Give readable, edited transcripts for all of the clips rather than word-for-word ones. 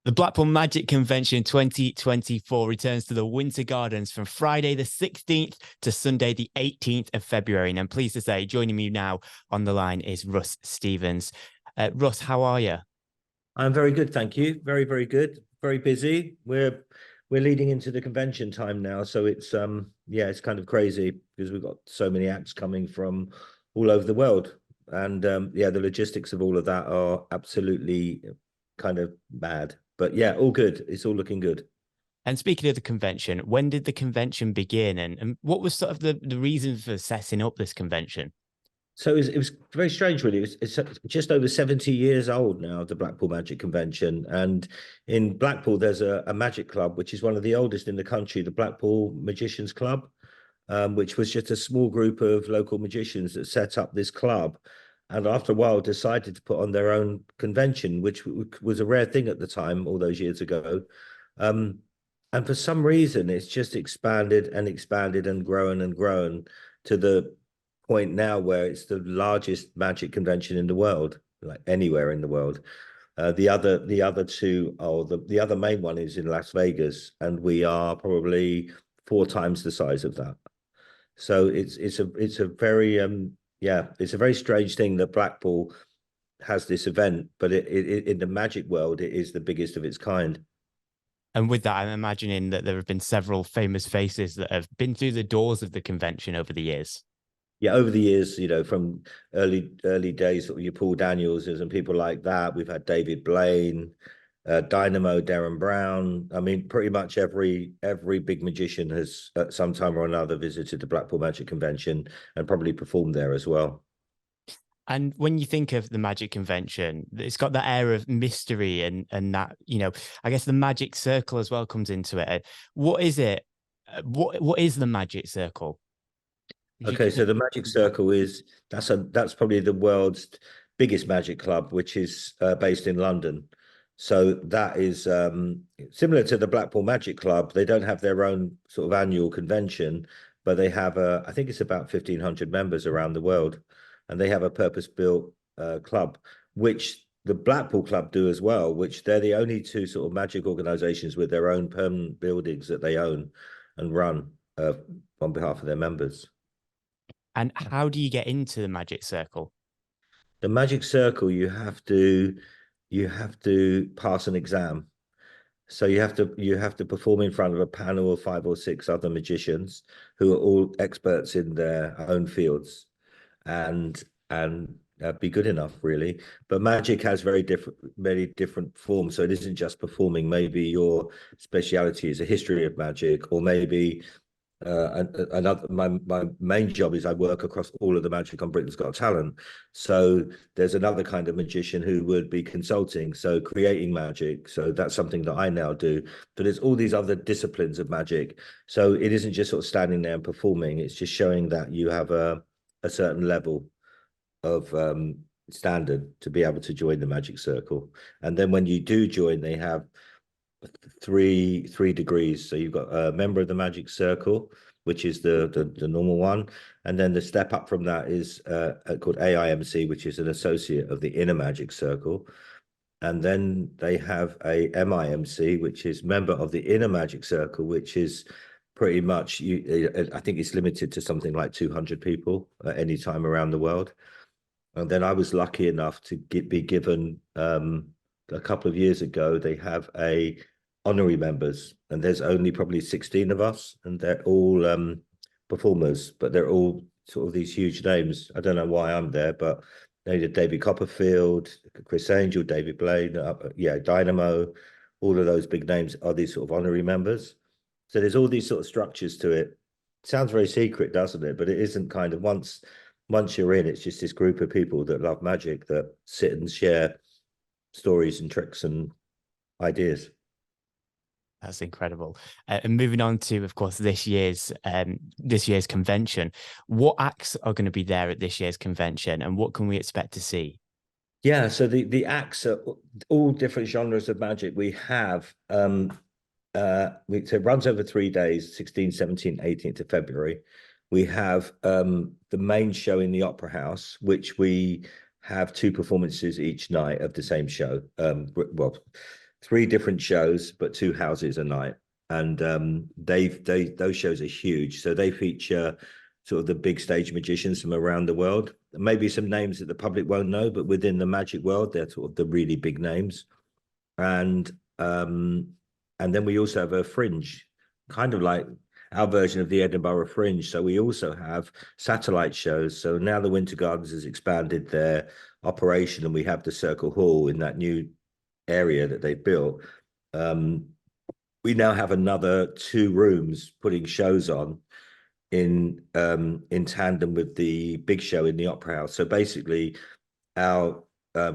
The Blackpool Magic Convention 2024 returns to the Winter Gardens from Friday the 16th to Sunday the 18th of February. And I'm pleased to say, joining me now on the line is Russ Stevens. Russ, how are you? I'm very good, thank you. Very, very good. Very busy. We're leading into the convention time now, so it's kind of crazy because we've got so many acts coming from all over the world, and the logistics of all of that are absolutely kind of mad. But yeah, all good. It's all looking good. And speaking of the convention, when did the convention begin, and what was sort of the reason for setting up this convention? So it was very strange, really. It's just over 70 years old now, the Blackpool Magic Convention. And in Blackpool, there's a magic club, which is one of the oldest in the country, the Blackpool Magicians Club, which was just a small group of local magicians that set up this club. And after a while, decided to put on their own convention, which was a rare thing at the time, all those years ago. Um, and for some reason, it's just expanded and expanded and grown to the point now where it's the largest magic convention in the world, like anywhere in the world. The other two, the other main one is in Las Vegas, and we are probably four times the size of that. So it's a very it's a very strange thing that Blackpool has this event, but it in the magic world it is the biggest of its kind. And with that, I'm imagining that there have been several famous faces that have been through the doors of the convention over the years. Yeah, over the years, from early days, sort of your Paul Danielses and people like that. We've had David Blaine, Dynamo, Darren Brown. I mean, pretty much every big magician has at some time or another visited the Blackpool Magic Convention and probably performed there as well. And when you think of the Magic Convention, it's got that air of mystery and that, I guess the Magic Circle as well comes into it. What is it? What is the Magic Circle? Okay, so the Magic Circle that's probably the world's biggest magic club, which is based in London. So that is similar to the Blackpool Magic Club. They don't have their own sort of annual convention, but they have I think it's about 1,500 members around the world, and they have a purpose-built club, which the Blackpool Club do as well, which they're the only two sort of magic organizations with their own permanent buildings that they own and run on behalf of their members. And how do you get into the Magic Circle? The Magic Circle, you have to pass an exam. So you have to perform in front of a panel of five or six other magicians who are all experts in their own fields, and be good enough, really. But magic has many different forms. So it isn't just performing. Maybe your speciality is a history of magic, or maybe another my main job is I work across all of the magic on Britain's Got Talent. So there's another kind of magician who would be consulting, so creating magic. So that's something that I now do. But there's all these other disciplines of magic. So it isn't just sort of standing there and performing. It's just showing that you have a certain level of standard to be able to join the magic circle. And then when you do join, they have three degrees. So you've got a member of the magic circle, which is the normal one, and then the step up from that is called AIMC, which is an associate of the inner magic circle. And then they have a MIMC, which is member of the inner magic circle, which is pretty much I think it's limited to something like 200 people at any time around the world. And then I was lucky enough to be given a couple of years ago, they have a honorary members, and there's only probably 16 of us, and they're all performers, but they're all sort of these huge names. I don't know why I'm there, but they did David Copperfield, Chris Angel, David Blaine, Dynamo, all of those big names are these sort of honorary members. So there's all these sort of structures to it. Sounds very secret, doesn't it? But it isn't. Kind of once you're in, it's just this group of people that love magic that sit and share stories and tricks and ideas. That's incredible. And moving on to, of course, this year's convention. What acts are going to be there at this year's convention, and what can we expect to see? Yeah, so the acts are all different genres of magic. We have so it runs over 3 days, 16th, 17th, 18th of February. We have the main show in the Opera House, which we have two performances each night of the same show. 3 different shows, but 2 houses a night. And those shows are huge. So they feature sort of the big stage magicians from around the world. Maybe some names that the public won't know, but within the magic world, they're sort of the really big names. And then we also have a fringe, kind of like our version of the Edinburgh Fringe. So we also have satellite shows. So now the Winter Gardens has expanded their operation, and we have the Circle Hall in that new area that they built. We now have another 2 rooms putting shows on in tandem with the big show in the Opera House. So basically, our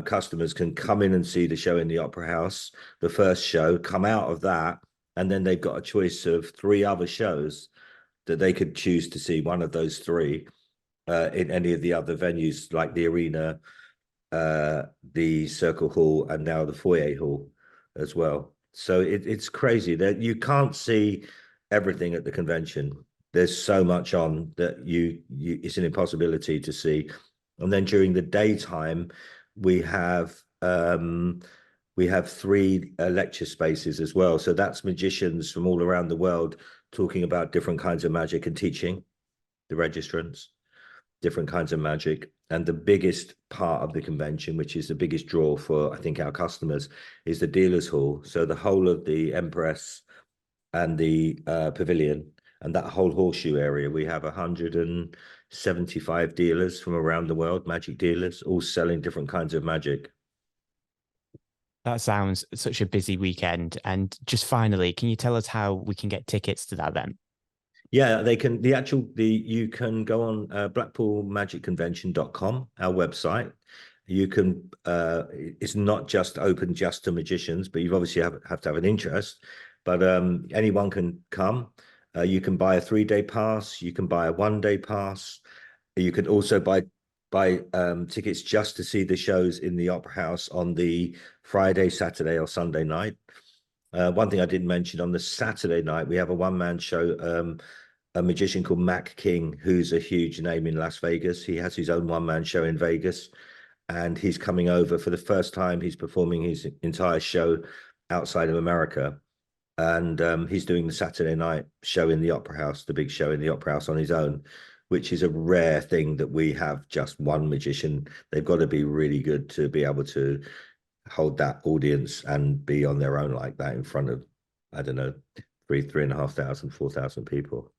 customers can come in and see the show in the Opera House, the first show, come out of that, and then they've got a choice of 3 other shows that they could choose to see, one of those 3 in any of the other venues, like the Arena, the Circle Hall, and now the Foyer Hall as well. So it's crazy that you can't see everything at the convention. There's so much on that it's an impossibility to see. And then during the daytime, we have 3 lecture spaces as well. So that's magicians from all around the world talking about different kinds of magic and teaching the registrants different kinds of magic. And the biggest part of the convention, which is the biggest draw for, I think, our customers, is the dealers hall. So the whole of the Empress and the pavilion and that whole horseshoe area, we have 175 dealers from around the world, magic dealers, all selling different kinds of magic. That sounds such a busy weekend. And just finally, can you tell us how we can get tickets to that event? Yeah, they can. You can go on blackpoolmagicconvention.com, our website. You can. It's not just open just to magicians, but you obviously have to have an interest. But anyone can come. You can buy a 3-day pass. You can buy a 1-day pass. You can also buy tickets just to see the shows in the Opera House on the Friday, Saturday, or Sunday night. One thing I didn't mention, on the Saturday night, we have a 1-man show, a magician called Mac King, who's a huge name in Las Vegas. He has his own 1-man show in Vegas, and he's coming over for the first time. He's performing his entire show outside of America. And he's doing the Saturday night show in the Opera House, the big show in the Opera House on his own, which is a rare thing that we have just one magician. They've got to be really good to be able to hold that audience and be on their own like that in front of, I don't know, 3,500, 4,000 people.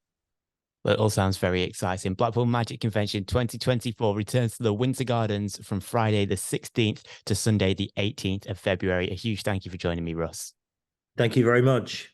Well, it all sounds very exciting. Blackpool Magic Convention 2024 returns to the Winter Gardens from Friday the 16th to Sunday the 18th of February. A huge thank you for joining me, Russ. Thank you very much.